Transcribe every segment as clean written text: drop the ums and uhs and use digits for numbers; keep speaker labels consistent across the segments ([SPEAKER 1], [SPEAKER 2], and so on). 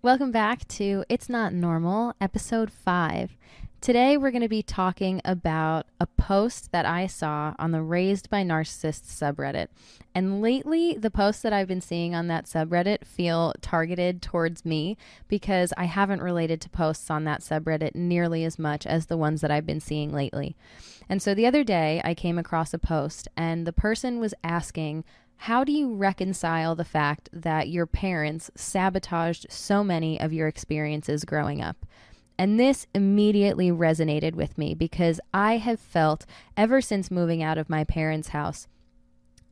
[SPEAKER 1] Welcome back to It's Not Normal, episode 5. Today we're going to be talking about a post that I saw on the Raised by Narcissists subreddit. And lately, the posts that I've been seeing on that subreddit feel targeted towards me because I haven't related to posts on that subreddit nearly as much as the ones that I've been seeing lately. And so the other day, I came across a post and the person was asking, how do you reconcile the fact that your parents sabotaged so many of your experiences growing up? And this immediately resonated with me because I have felt, ever since moving out of my parents' house,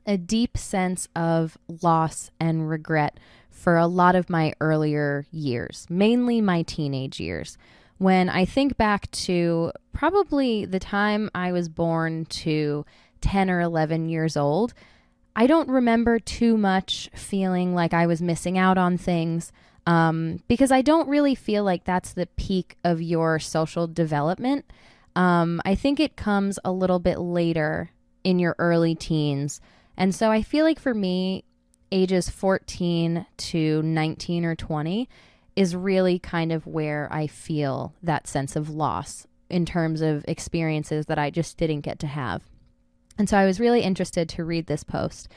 [SPEAKER 1] a deep sense of loss and regret for a lot of my earlier years, mainly my teenage years. When I think back to probably the time I was born to 10 or 11 years old, I don't remember too much feeling like I was missing out on things because I don't really feel like that's the peak of your social development. I think it comes a little bit later in your early teens. And so I feel like for me, ages 14 to 19 or 20 is really kind of where I feel that sense of loss in terms of experiences that I just didn't get to have. And so I was really interested to read this post.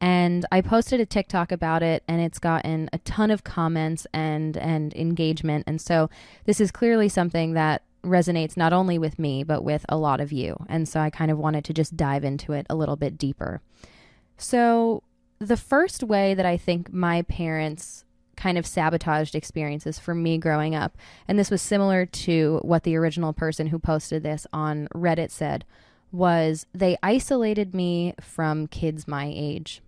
[SPEAKER 1] And I posted a TikTok about it, and it's gotten a ton of comments and engagement. And so this is clearly something that resonates not only with me, but with a lot of you. And so I kind of wanted to just dive into it a little bit deeper. So the first way that I think my parents kind of sabotaged experiences for me growing up, and this was similar to what the original person who posted this on Reddit said, was they isolated me from kids my age.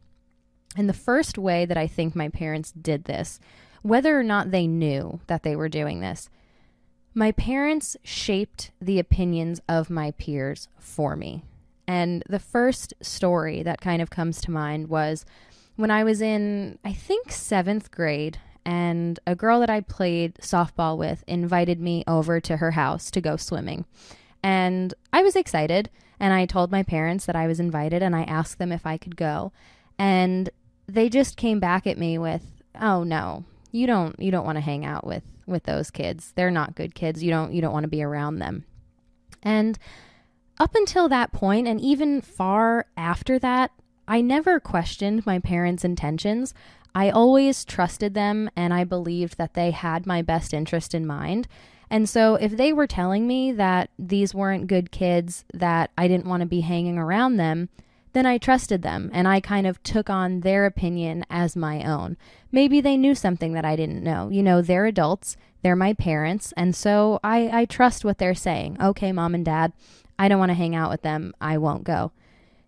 [SPEAKER 1] And the first way that I think my parents did this, whether or not they knew that they were doing this, my parents shaped the opinions of my peers for me. And the first story that kind of comes to mind was when I was in, I think, 7th grade, and a girl that I played softball with invited me over to her house to go swimming. And I was excited, and I told my parents that I was invited, and I asked them if I could go. And they just came back at me with, "Oh no, you don't want to hang out with those kids. They're not good kids. You don't want to be around them." And up until that point, and even far after that, I never questioned my parents' intentions. I always trusted them, and I believed that they had my best interest in mind. And so if they were telling me that these weren't good kids, that I didn't want to be hanging around them, then I trusted them and I kind of took on their opinion as my own. Maybe they knew something that I didn't know. You know, they're adults, they're my parents, and so I trust what they're saying. Okay, mom and dad, I don't want to hang out with them, I won't go.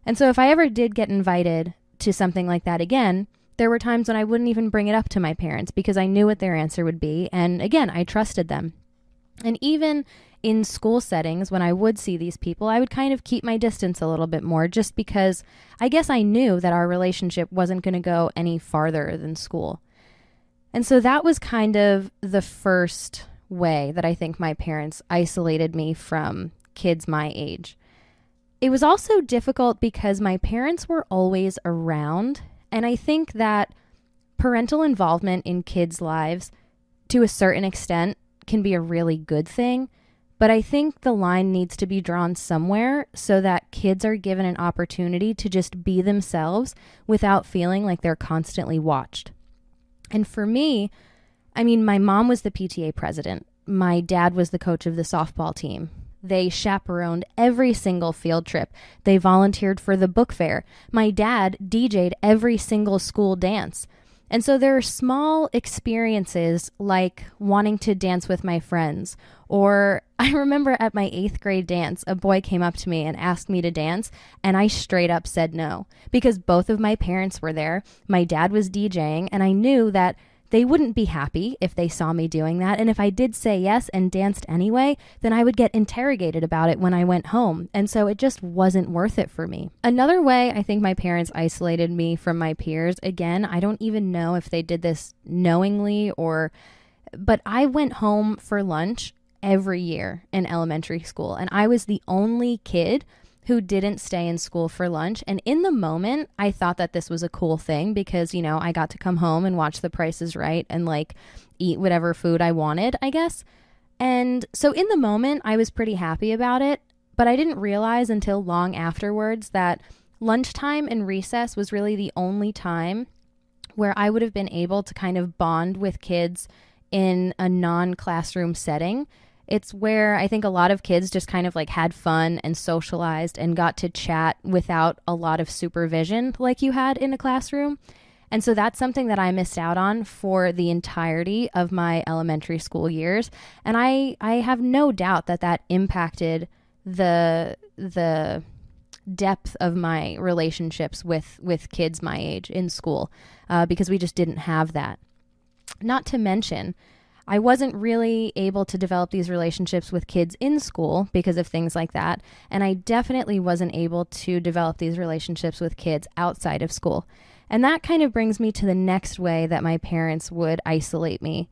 [SPEAKER 1] And so if I ever did get invited to something like that again, there were times when I wouldn't even bring it up to my parents because I knew what their answer would be. And again, I trusted them. And even in school settings, when I would see these people, I would kind of keep my distance a little bit more just because I guess I knew that our relationship wasn't going to go any farther than school. And so that was kind of the first way that I think my parents isolated me from kids my age. It was also difficult because my parents were always around, and I think that parental involvement in kids' lives, to a certain extent, can be a really good thing, but I think the line needs to be drawn somewhere so that kids are given an opportunity to just be themselves without feeling like they're constantly watched. And for me, I mean, my mom was the PTA president. My dad was the coach of the softball team. They chaperoned every single field trip. They volunteered for the book fair. My dad DJ'd every single school dance. And so there are small experiences like wanting to dance with my friends. Or I remember at my 8th grade dance, a boy came up to me and asked me to dance, and I straight up said no. Because both of my parents were there, my dad was DJing, and I knew that they wouldn't be happy if they saw me doing that. And if I did say yes and danced anyway, then I would get interrogated about it when I went home. And so it just wasn't worth it for me. Another way I think my parents isolated me from my peers, again, I don't even know if they did this knowingly but I went home for lunch every year in elementary school. And I was the only kid who didn't stay in school for lunch. And in the moment, I thought that this was a cool thing because, you know, I got to come home and watch The Price is Right and like eat whatever food I wanted, I guess. And so in the moment, I was pretty happy about it, but I didn't realize until long afterwards that lunchtime and recess was really the only time where I would have been able to kind of bond with kids in a non-classroom setting. It's where I think a lot of kids just kind of like had fun and socialized and got to chat without a lot of supervision like you had in a classroom. And so that's something that I missed out on for the entirety of my elementary school years. And I have no doubt that that impacted the depth of my relationships with kids my age in school because we just didn't have that. Not to mention, I wasn't really able to develop these relationships with kids in school because of things like that. And I definitely wasn't able to develop these relationships with kids outside of school. And that kind of brings me to the next way that my parents would isolate me.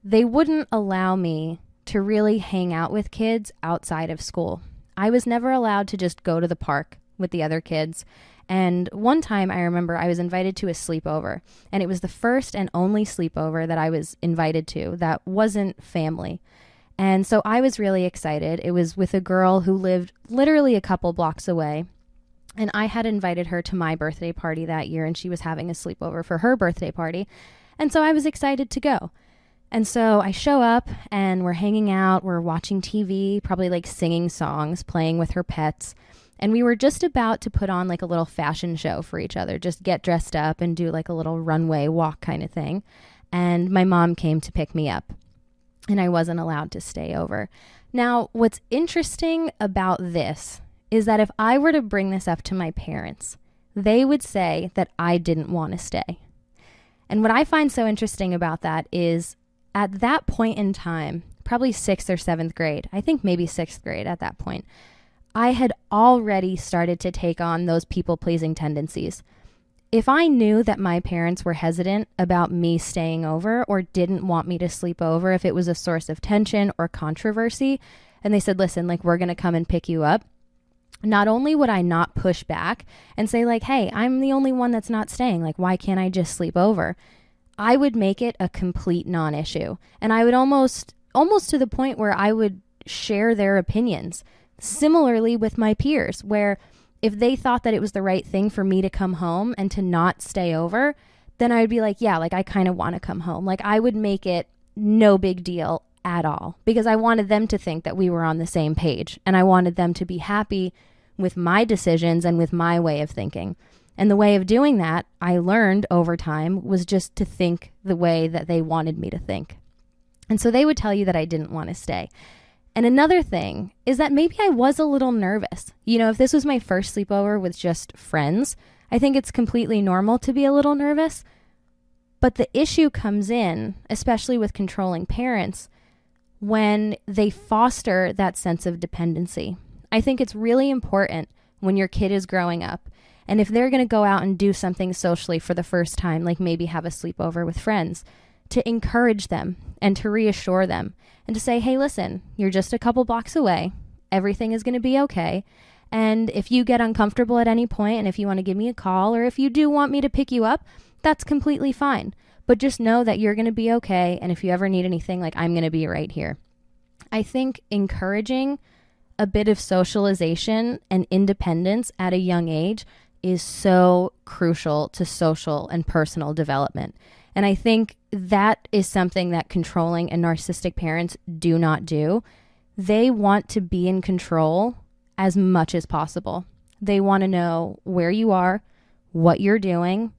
[SPEAKER 1] They wouldn't allow me to really hang out with kids outside of school. I was never allowed to just go to the park with the other kids. And one time I remember I was invited to a sleepover, and it was the first and only sleepover that I was invited to that wasn't family. And so I was really excited. It was with a girl who lived literally a couple blocks away. And I had invited her to my birthday party that year, and she was having a sleepover for her birthday party. And so I was excited to go. And so I show up, and we're hanging out, we're watching TV, probably like singing songs, playing with her pets. And we were just about to put on like a little fashion show for each other, just get dressed up and do like a little runway walk kind of thing. And my mom came to pick me up, and I wasn't allowed to stay over. Now, what's interesting about this is that if I were to bring this up to my parents, they would say that I didn't want to stay. And what I find so interesting about that is at that point in time, probably 6th or 7th grade, I think maybe 6th grade at that point, I had already started to take on those people-pleasing tendencies. If I knew that my parents were hesitant about me staying over or didn't want me to sleep over, if it was a source of tension or controversy, and they said, listen, like, we're going to come and pick you up, not only would I not push back and say like, hey, I'm the only one that's not staying, like, why can't I just sleep over? I would make it a complete non-issue. And I would almost to the point where I would share their opinions. Similarly with my peers, where if they thought that it was the right thing for me to come home and to not stay over, then I would be like, yeah, like I kind of want to come home. Like I would make it no big deal at all because I wanted them to think that we were on the same page, and I wanted them to be happy with my decisions and with my way of thinking. And the way of doing that, I learned over time, was just to think the way that they wanted me to think. And so they would tell you that I didn't want to stay. And another thing is that maybe I was a little nervous. You know, if this was my first sleepover with just friends, I think it's completely normal to be a little nervous. But the issue comes in, especially with controlling parents, when they foster that sense of dependency. I think it's really important when your kid is growing up, and if they're going to go out and do something socially for the first time, like maybe have a sleepover with friends, to encourage them and to reassure them and to say, hey, listen, you're just a couple blocks away. Everything is going to be okay. And if you get uncomfortable at any point, and if you want to give me a call, or if you do want me to pick you up, that's completely fine. But just know that you're going to be okay. And if you ever need anything, like, I'm going to be right here. I think encouraging a bit of socialization and independence at a young age is so crucial to social and personal development. And I think that is something that controlling and narcissistic parents do not do. They want to be in control as much as possible. They want to know where you are, what you're doing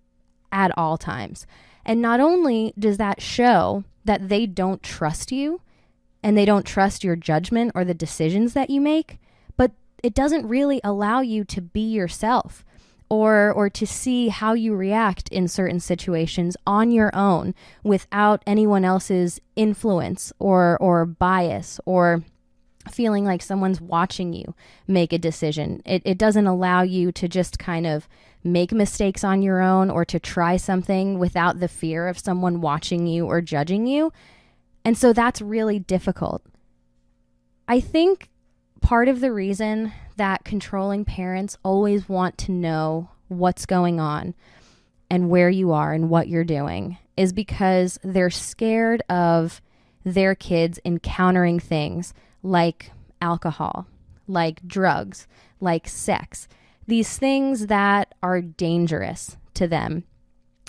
[SPEAKER 1] at all times. And not only does that show that they don't trust you and they don't trust your judgment or the decisions that you make, but it doesn't really allow you to be yourself or to see how you react in certain situations on your own without anyone else's influence or bias or feeling like someone's watching you make a decision. It doesn't allow you to just kind of make mistakes on your own or to try something without the fear of someone watching you or judging you. And so that's really difficult. I think part of the reason that controlling parents always want to know what's going on and where you are and what you're doing is because they're scared of their kids encountering things like alcohol, like drugs, like sex, these things that are dangerous to them.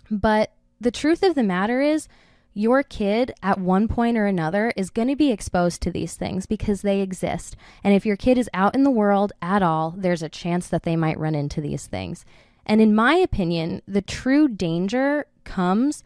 [SPEAKER 1] But the truth of the matter is, your kid at one point or another is going to be exposed to these things because they exist. And if your kid is out in the world at all, there's a chance that they might run into these things. And in my opinion, the true danger comes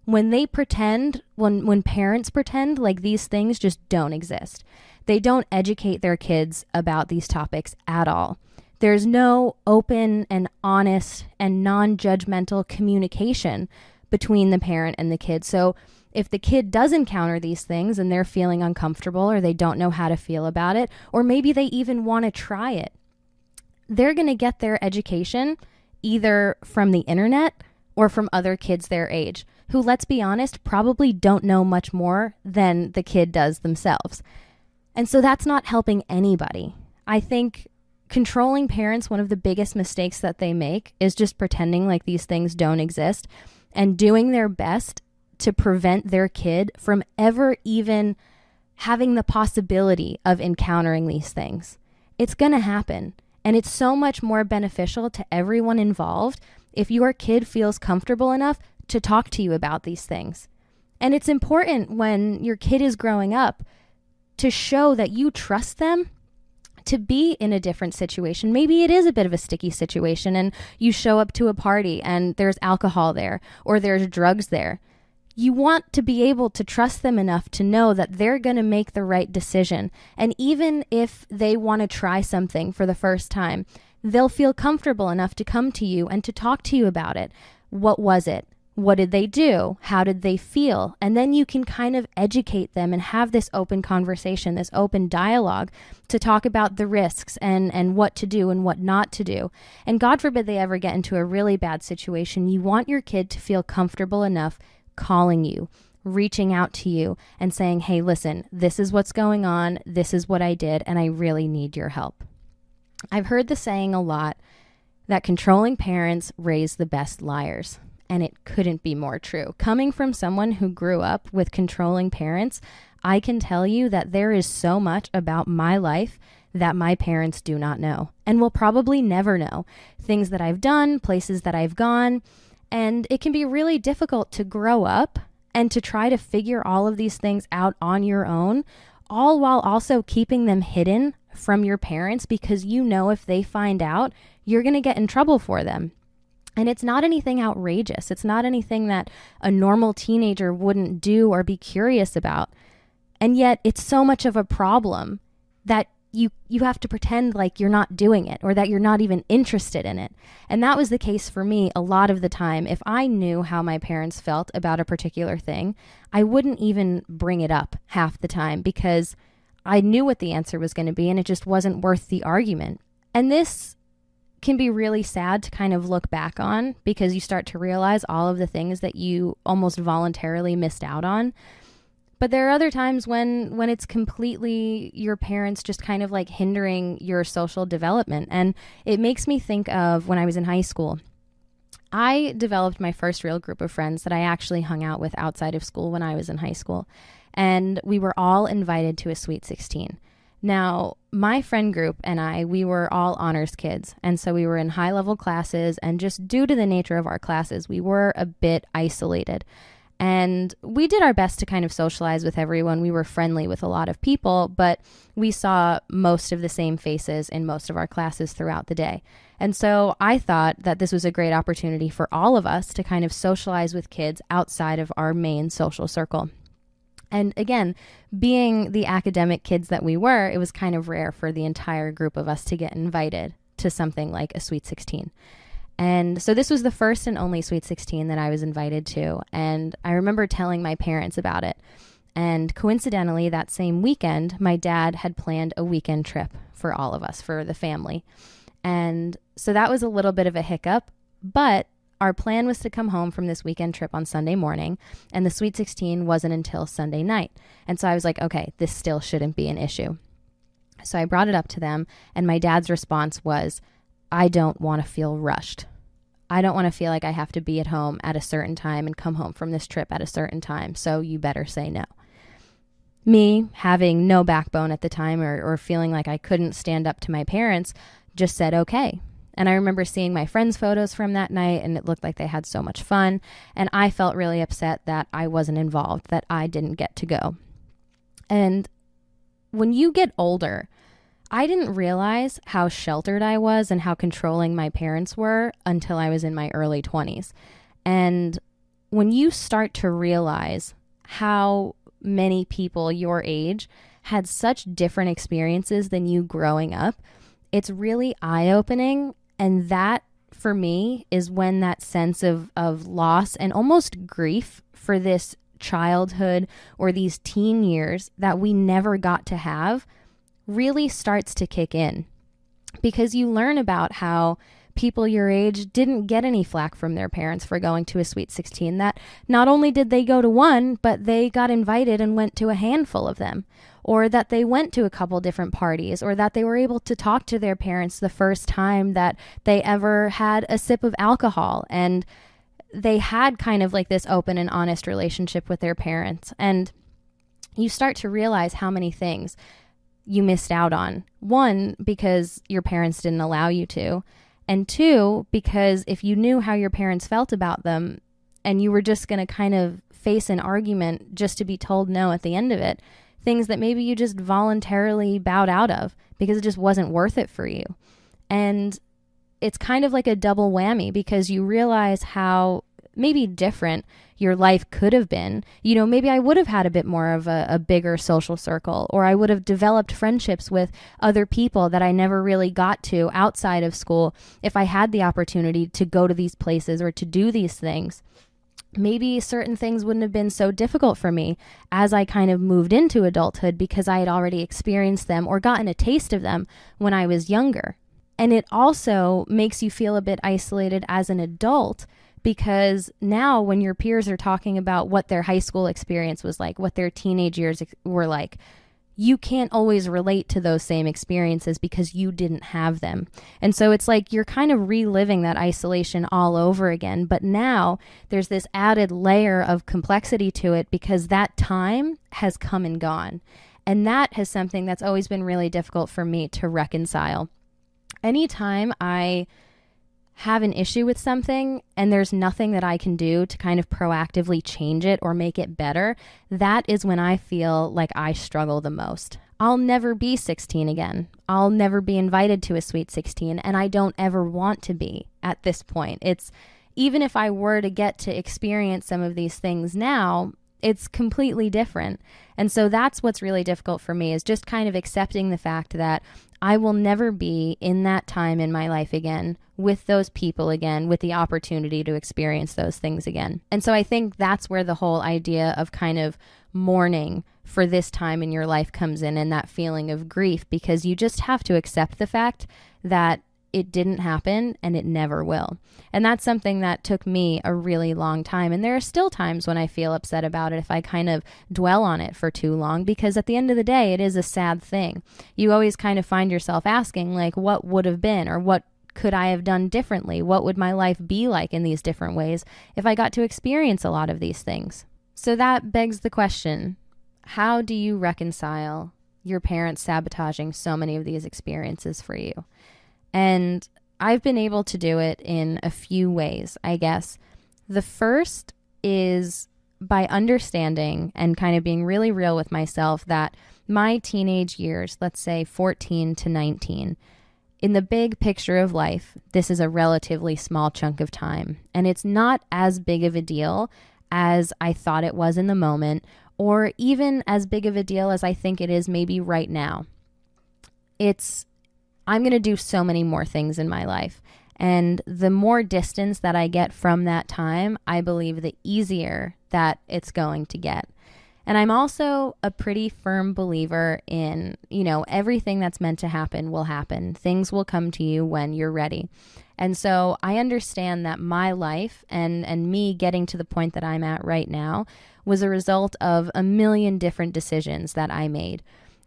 [SPEAKER 1] when they pretend, when parents pretend like these things just don't exist. They don't educate their kids about these topics at all. There's no open and honest and non-judgmental communication between the parent and the kid. So if the kid does encounter these things and they're feeling uncomfortable or they don't know how to feel about it, or maybe they even want to try it, they're going to get their education either from the internet or from other kids their age, who, let's be honest, probably don't know much more than the kid does themselves. And so that's not helping anybody. I think controlling parents, one of the biggest mistakes that they make is just pretending like these things don't exist and doing their best to prevent their kid from ever even having the possibility of encountering these things. It's going to happen. And it's so much more beneficial to everyone involved if your kid feels comfortable enough to talk to you about these things. And it's important when your kid is growing up to show that you trust them to be in a different situation. Maybe it is a bit of a sticky situation and you show up to a party and there's alcohol there or there's drugs there. You want to be able to trust them enough to know that they're going to make the right decision. And even if they want to try something for the first time, they'll feel comfortable enough to come to you and to talk to you about it. What was it? What did they do? How did they feel? And then you can kind of educate them and have this open conversation, this open dialogue to talk about the risks and what to do and what not to do. And God forbid they ever get into a really bad situation. You want your kid to feel comfortable enough calling you, reaching out to you and saying, hey, listen, this is what's going on. This is what I did, and I really need your help. I've heard the saying a lot that controlling parents raise the best liars. And it couldn't be more true. Coming from someone who grew up with controlling parents, I can tell you that there is so much about my life that my parents do not know and will probably never know. Things that I've done, places that I've gone, and it can be really difficult to grow up and to try to figure all of these things out on your own, all while also keeping them hidden from your parents because you know if they find out, you're going to get in trouble for them. And it's not anything outrageous. It's not anything that a normal teenager wouldn't do or be curious about. And yet it's so much of a problem that you have to pretend like you're not doing it or that you're not even interested in it. And that was the case for me a lot of the time. If I knew how my parents felt about a particular thing, I wouldn't even bring it up half the time because I knew what the answer was going to be and it just wasn't worth the argument. And this can be really sad to kind of look back on because you start to realize all of the things that you almost voluntarily missed out on. But there are other times when it's completely your parents just kind of like hindering your social development. And it makes me think of when I was in high school. I developed my first real group of friends that I actually hung out with outside of school when I was in high school. And we were all invited to a Sweet 16. Now, my friend group and we were all honors kids. And so we were in high-level classes, and just due to the nature of our classes, we were a bit isolated. And we did our best to kind of socialize with everyone. We were friendly with a lot of people, but we saw most of the same faces in most of our classes throughout the day. And so I thought that this was a great opportunity for all of us to kind of socialize with kids outside of our main social circle. And again, being the academic kids that we were, it was kind of rare for the entire group of us to get invited to something like a Sweet 16. And so this was the first and only Sweet 16 that I was invited to. And I remember telling my parents about it. And coincidentally, that same weekend, my dad had planned a weekend trip for all of us, for the family. And so that was a little bit of a hiccup, but our plan was to come home from this weekend trip on Sunday morning, and the Sweet 16 wasn't until Sunday night. And so I was like, okay, this still shouldn't be an issue. So I brought it up to them, and my dad's response was, I don't want to feel rushed. I don't want to feel like I have to be at home at a certain time and come home from this trip at a certain time, so you better say no. Me, having no backbone at the time or feeling like I couldn't stand up to my parents, just said okay. And I remember seeing my friends' photos from that night, and it looked like they had so much fun, and I felt really upset that I wasn't involved, that I didn't get to go. And when you get older, I didn't realize how sheltered I was and how controlling my parents were until I was in my early 20s. And when you start to realize how many people your age had such different experiences than you growing up, it's really eye-opening. And that, for me, is when that sense of loss and almost grief for this childhood or these teen years that we never got to have really starts to kick in, because you learn about how people your age didn't get any flack from their parents for going to a Sweet 16, that not only did they go to one, but they got invited and went to a handful of them, or that they went to a couple different parties, or that they were able to talk to their parents the first time that they ever had a sip of alcohol, and they had kind of like this open and honest relationship with their parents. And you start to realize how many things you missed out on. One, because your parents didn't allow you to. And two, because if you knew how your parents felt about them and you were just going to kind of face an argument just to be told no at the end of it, things that maybe you just voluntarily bowed out of because it just wasn't worth it for you. And it's kind of like a double whammy, because you realize how maybe different your life could have been. You know, maybe I would have had a bit more of a bigger social circle, or I would have developed friendships with other people that I never really got to outside of school if I had the opportunity to go to these places or to do these things. Maybe certain things wouldn't have been so difficult for me as I kind of moved into adulthood, because I had already experienced them or gotten a taste of them when I was younger. And it also makes you feel a bit isolated as an adult, because now when your peers are talking about what their high school experience was like, what their teenage years were like, you can't always relate to those same experiences because you didn't have them. And so it's like you're kind of reliving that isolation all over again. But now there's this added layer of complexity to it because that time has come and gone. And that is something that's always been really difficult for me to reconcile. Anytime I have an issue with something and there's nothing that I can do to kind of proactively change it or make it better, that is when I feel like I struggle the most. I'll never be 16 again. I'll never be invited to a Sweet 16, and I don't ever want to be at this point. It's even if I were to get to experience some of these things now, it's completely different. And so that's what's really difficult for me, is just kind of accepting the fact that I will never be in that time in my life again, with those people again, with the opportunity to experience those things again. And so I think that's where the whole idea of kind of mourning for this time in your life comes in, and that feeling of grief, because you just have to accept the fact that it didn't happen and it never will. And that's something that took me a really long time. And there are still times when I feel upset about it if I kind of dwell on it for too long, because at the end of the day, it is a sad thing. You always kind of find yourself asking, like, what would have been, or what could I have done differently? What would my life be like in these different ways if I got to experience a lot of these things? So that begs the question, how do you reconcile your parents sabotaging so many of these experiences for you? And I've been able to do it in a few ways, I guess. The first is by understanding and kind of being really real with myself that my teenage years, let's say 14 to 19, in the big picture of life, this is a relatively small chunk of time. And it's not as big of a deal as I thought it was in the moment, or even as big of a deal as I think it is maybe right now. I'm going to do so many more things in my life. And the more distance that I get from that time, I believe the easier that it's going to get. And I'm also a pretty firm believer in, everything that's meant to happen will happen. Things will come to you when you're ready. And so I understand that my life and me getting to the point that I'm at right now was a result of a million different decisions that I made.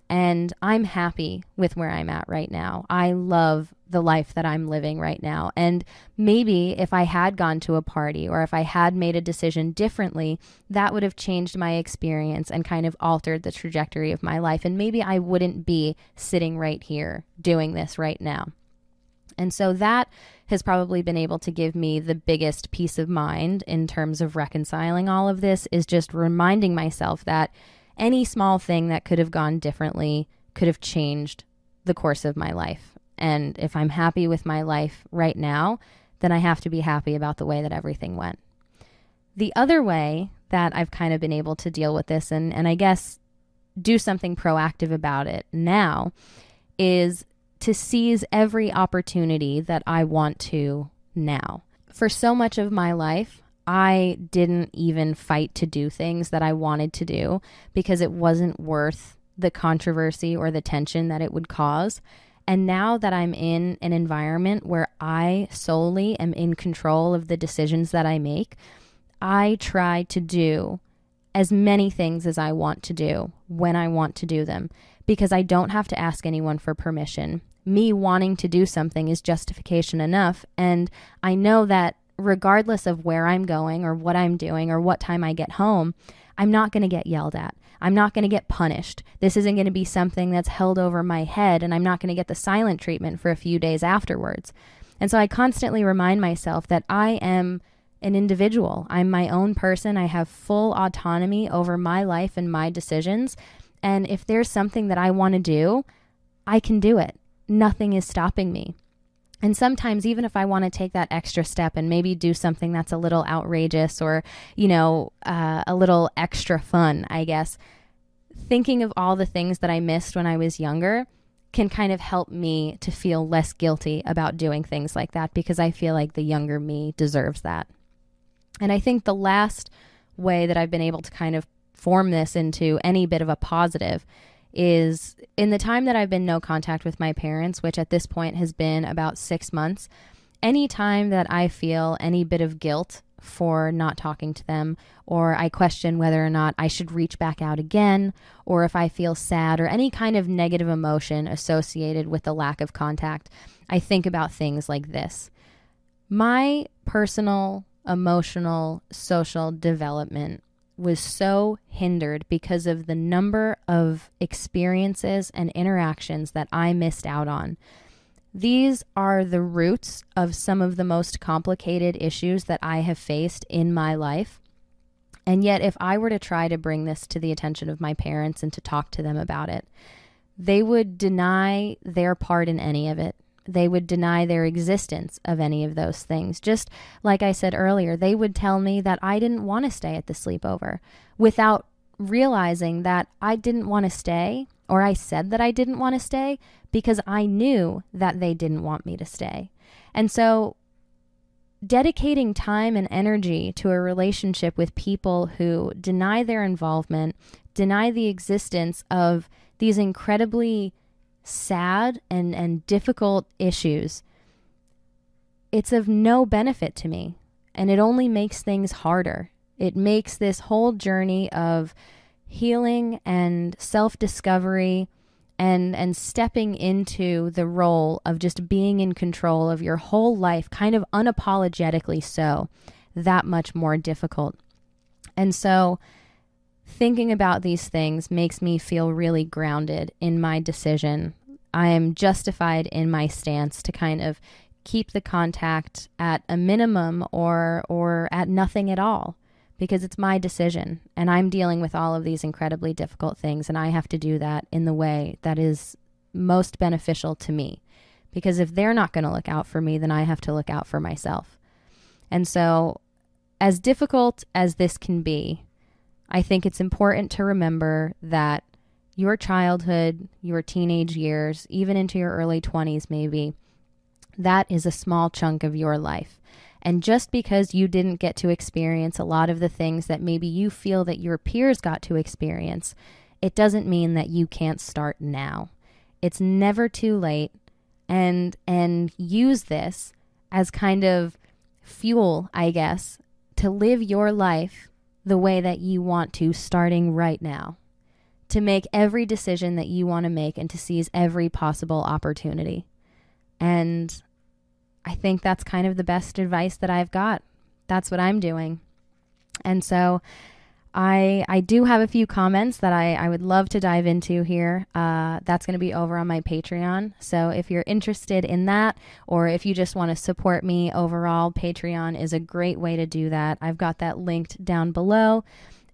[SPEAKER 1] And I'm happy with where I'm at right now. I love the life that I'm living right now. And maybe if I had gone to a party or if I had made a decision differently, that would have changed my experience and kind of altered the trajectory of my life. And maybe I wouldn't be sitting right here doing this right now. And so that has probably been able to give me the biggest peace of mind in terms of reconciling all of this, is just reminding myself that any small thing that could have gone differently could have changed the course of my life. And if I'm happy with my life right now, then I have to be happy about the way that everything went. The other way that I've kind of been able to deal with this and I guess do something proactive about it now is to seize every opportunity that I want to now. For so much of my life, I didn't even fight to do things that I wanted to do because it wasn't worth the controversy or the tension that it would cause. And now that I'm in an environment where I solely am in control of the decisions that I make, I try to do as many things as I want to do when I want to do them, because I don't have to ask anyone for permission. Me wanting to do something is justification enough. And I know that regardless of where I'm going or what I'm doing or what time I get home, I'm not going to get yelled at. I'm not going to get punished. This isn't going to be something that's held over my head, and I'm not going to get the silent treatment for a few days afterwards. And so I constantly remind myself that I am an individual. I'm my own person. I have full autonomy over my life and my decisions. And if there's something that I want to do, I can do it. Nothing is stopping me. And sometimes even if I want to take that extra step and maybe do something that's a little outrageous or, a little extra fun, I guess, thinking of all the things that I missed when I was younger can kind of help me to feel less guilty about doing things like that, because I feel like the younger me deserves that. And I think the last way that I've been able to kind of form this into any bit of a positive is in the time that I've been no contact with my parents, which at this point has been about 6 months. Any time that I feel any bit of guilt for not talking to them, or I question whether or not I should reach back out again, or if I feel sad or any kind of negative emotion associated with the lack of contact, I think about things like this. My personal, emotional, social development was so hindered because of the number of experiences and interactions that I missed out on. These are the roots of some of the most complicated issues that I have faced in my life. And yet, if I were to try to bring this to the attention of my parents and to talk to them about it, they would deny their part in any of it. They would deny their existence of any of those things. Just like I said earlier, they would tell me that I didn't want to stay at the sleepover without realizing that I didn't want to stay, or I said that I didn't want to stay because I knew that they didn't want me to stay. And so dedicating time and energy to a relationship with people who deny their involvement, deny the existence of these incredibly sad and difficult issues, it's of no benefit to me. And it only makes things harder. It makes this whole journey of healing and self-discovery and stepping into the role of just being in control of your whole life, kind of unapologetically so, that much more difficult. And so thinking about these things makes me feel really grounded in my decision. I am justified in my stance to kind of keep the contact at a minimum or at nothing at all, because it's my decision and I'm dealing with all of these incredibly difficult things, and I have to do that in the way that is most beneficial to me. Because if they're not going to look out for me, then I have to look out for myself. And so, as difficult as this can be, I think it's important to remember that your childhood, your teenage years, even into your early 20s maybe, that is a small chunk of your life. And just because you didn't get to experience a lot of the things that maybe you feel that your peers got to experience, it doesn't mean that you can't start now. It's never too late. And use this as kind of fuel, I guess, to live your life the way that you want to, starting right now. to make every decision that you want to make and to seize every possible opportunity. And I think that's kind of the best advice that I've got. That's what I'm doing. And so I do have a few comments that I would love to dive into here. That's going to be over on my Patreon. So if you're interested in that, or if you just want to support me overall, Patreon is a great way to do that. I've got that linked down below.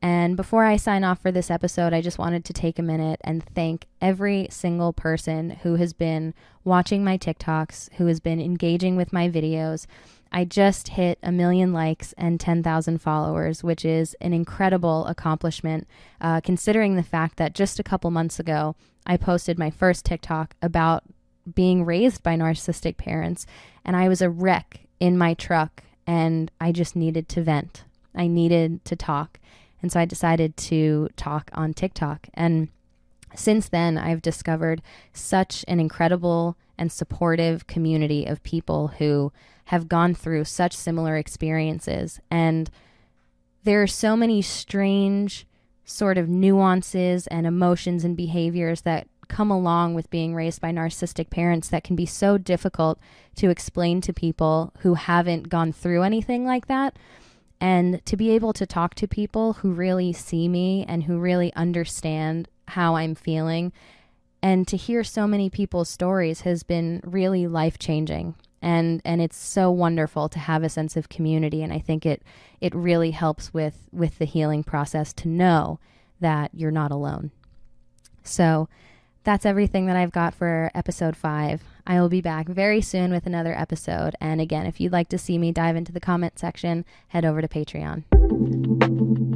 [SPEAKER 1] And before I sign off for this episode, I just wanted to take a minute and thank every single person who has been watching my TikToks, who has been engaging with my videos. I just hit 1 million likes and 10,000 followers, which is an incredible accomplishment, considering the fact that just a couple months ago, I posted my first TikTok about being raised by narcissistic parents, and I was a wreck in my truck, and I just needed to vent. I needed to talk. And so I decided to talk on TikTok. And since then, I've discovered such an incredible and supportive community of people who have gone through such similar experiences. And there are so many strange sort of nuances and emotions and behaviors that come along with being raised by narcissistic parents that can be so difficult to explain to people who haven't gone through anything like that. And to be able to talk to people who really see me and who really understand how I'm feeling, and to hear so many people's stories has been really life-changing. And it's so wonderful to have a sense of community. And I think it really helps with the healing process to know that you're not alone. So that's everything that I've got for episode 5. I will be back very soon with another episode. And again, if you'd like to see me dive into the comment section, head over to Patreon.